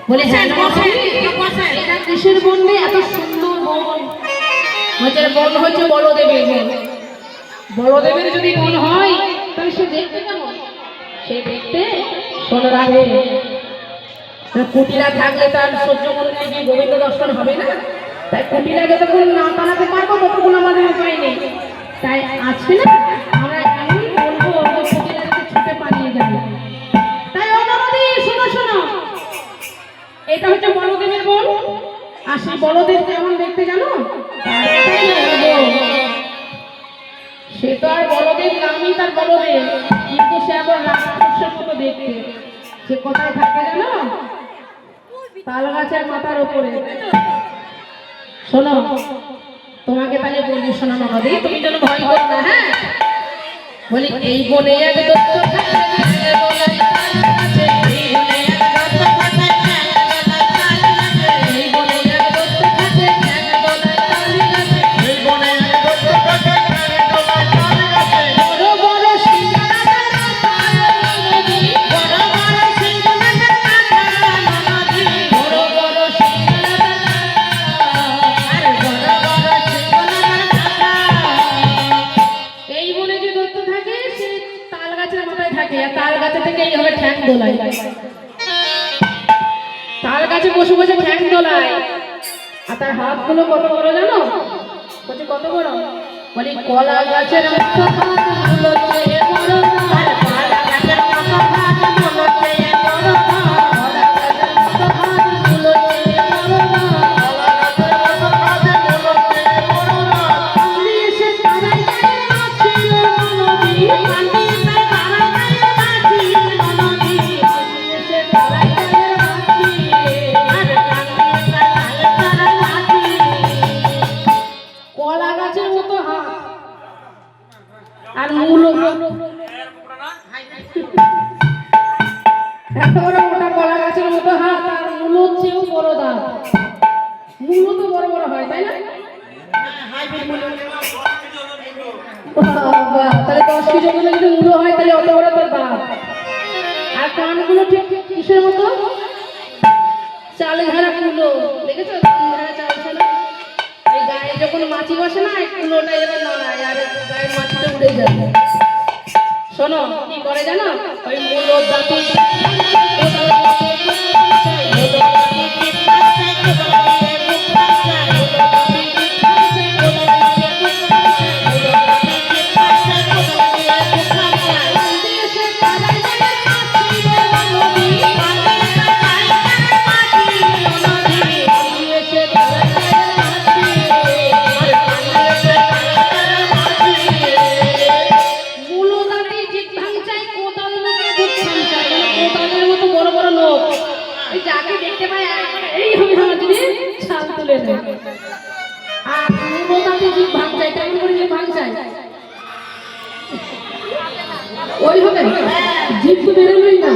বলে হ্যাঁ এটা কিসের বোন রে? এত সুন্দর বোন হচ্ছে বোন, হচ্ছে বলদেবের বোন। বলদেবের যদি বোন হয় তাহলে সে দেখতে কেমন? সে দেখতে সোনার আগে কুটিলা থাকলে তার সহ্য করতে গিয়ে গোবিন্দ দর্শন হবে না। তাই কুটিলা যতক্ষণ না টানাতে পারবো ততক্ষণ আমাদের উপায় নেই। তাই আজকে না আমরা এমনই বলবো কুটিলা যাতে ছুটে পালিয়ে যাবে। তাই অনুমতি শোনো শোনো, এটা হচ্ছে বলদেবের বোন। আর সেই বলদেব কেমন দেখতে জানো? সে তো আর বলদেব নামই তার বলদেব, কিন্তু সে আবার রাক্ষসের মতো দেখতে। সে কোথায় থাকে জানো? তাল গাছের মাথার উপরে। শোনো, তোমাকে তাহলে বলি শোনো নদী, তুমি যেন ভয় করো না। হ্যাঁ বলি এই বনে এক দত্ত থাকে, তাল গাছে বসে বসে ঠ্যাং দোলায়। আর তার হাত গুলো কত বড় জানো? বলছে কত বড়? বলি কলা গাছের মতো হাত গুলো চেয়ে বড়, আর কলা গাছের মতো হাত গুলো চেয়ে বড়, কলা গাছের মতো হাত গুলো চেয়ে বড়, কলা গাছের মতো হাত গুলো চেয়ে বড়। আমি এসে তারাই নাচিল নদী, আমি এসে তারাই নাচিল নদী, আমি এসে তারাই কলা গাছের মতো হাত আর মূল এত বড় মোটা কলা গাছের মতো হাত আর মূল চেয়েও বড় দাঁত। মূল তো বড় বড় হয় তাই না? তাহলে 10 কেজি ওজনে যদি মূল হয় তাহলে অত বড় তার দাঁত। আর কানগুলো ঠিক কিসের মতো? চালে ঝাড়া কুলো। দেখেছো ঝাড়া চাল ছাড়া? এই গায়ে যখন মাছি বসে না, এই কুলোটা এবার নড়ায় আর গায়ের মাছিটা উড়ে যায়। শোনো কি করে জানো? ওই মূলো দাঁতে যাকে দেখতে পাই এই হবে আমার যদি ছাল তুলে নেয়। আর মোটাতে জিভ ভাঙ যায়, কেমন করে জিভ ভাঙ যায়? ওই হবে জিভ তো বেরোলই না।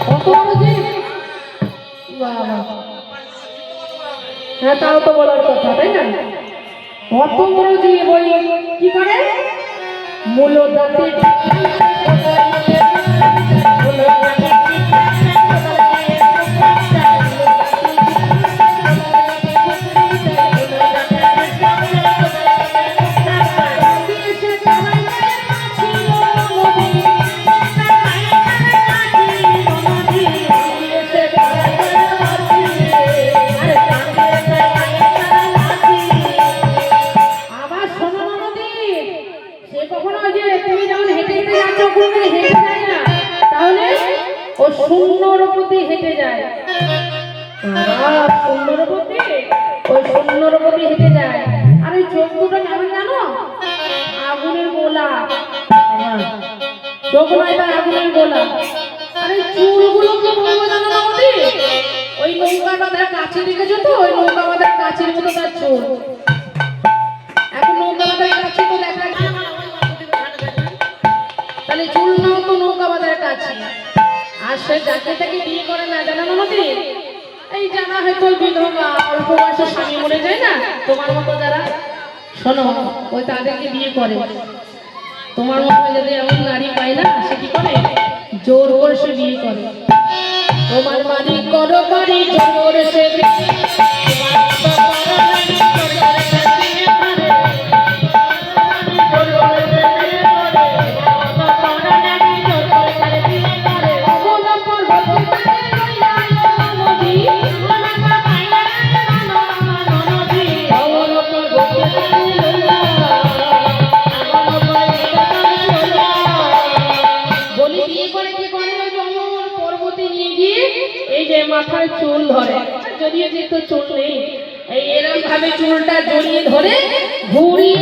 কত বড় জিভ! বাবা, হ্যাঁ তাও তো বলার কথা তাই না? কত বড় জিভ! ওই কি করে মূল দাঁতে শূন্যর প্রতি হেঁটে যায়। শূন্যর প্রতি ওই শূন্যর প্রতি হেঁটে যায়। আর ওই চোখ দুটো কেমন জানো? আগুনের গোলা। চোখ নয় তার আগুনের গোলা। আর এই চুলগুলো কি বলবো জানো না? ওই নৌকা বাঁধার কাছে দেখেছো তো? ওই নৌকা বাঁধার কাছের মতো তার চুল। এখন নৌকা বাঁধার কাছে তো দেখা যায়, তাহলে চুল নাও তো নৌকা বাঁধার কাছে। আর সে যাকে তাকে বিয়ে করে না জানা নদী, এই জানা হয়তো বিধবা অল্প বয়সে স্বামী মরে যায় না, তোমার মতো যারা শোনো ওই তাদেরকে বিয়ে করে। তোমার মতো যদি এমন নারী পায় না, সে কি করে জোর করে সে বিয়ে করে। তোমার মালিক করো বাড়ি জোর করে সে বিয়ে করে। এই যে মাথায় চুল ধরে, যদিও যেহেতু চুল নেই, এই এরকম ভাবে চুলটা জড়িয়ে ধরে ঘুরিয়ে